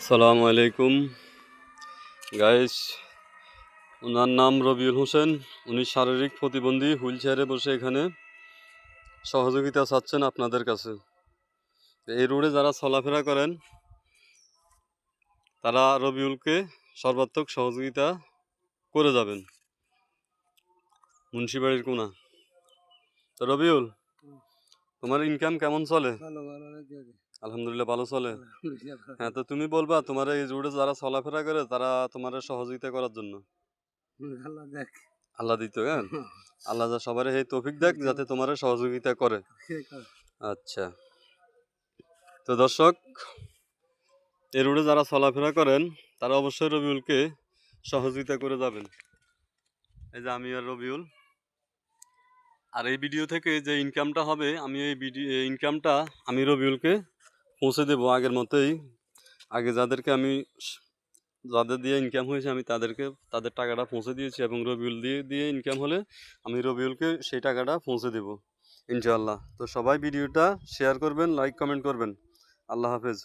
আসসালামু আলাইকুম গাইস। ওনার নাম রবিউল হোসেন। উনি শারীরিক প্রতিবন্ধী, হুইল চেয়ারে বসে এখানে সহযোগিতা চাচ্ছেন আপনাদের কাছে। এই রোডে যারা চলাফেরা করেন তারা রবিউলকে সর্বাত্মক সহযোগিতা করে যাবেন। মুন্সিবাড়ির কোনা। তো রবিউল, তোমার ইনকাম কেমন চলে? আলহামদুলিল্লাহ ভালো চলে। হ্যাঁ, তো তুমি বলবা তোমার এই রোডে যারা চলাফেরা করে তারা তোমার সহযোগিতা করার জন্য। আল্লাহ দিত, হ্যাঁ, আল্লাহ যা সবার এই তৌফিক দেখ যাতে তোমার সহযোগিতা করে। আচ্ছা, তো দর্শক, এই রোডে যারা চলাফেরা করেন তারা অবশ্যই রবিউলকে সহযোগিতা করে যাবেন। এই যে আমি আর রবিউল, আর এই ভিডিও থেকে যে ইনকামটা হবে আমি এই ইনকামটা আমি রবিউলকে পৌঁছে দেবো আগের মতোই। আগে যাদের দিয়ে ইনকাম হয়েছে আমি তাদের টাকাটা পৌঁছে দিয়েছি, এবং রবিউল দিয়ে ইনকাম হলে আমি রবিউলকে সেই টাকাটা পৌঁছে দেবো ইনশাআল্লাহ। তো সবাই ভিডিওটা শেয়ার করবেন, লাইক কমেন্ট করবেন। আল্লাহ হাফেজ।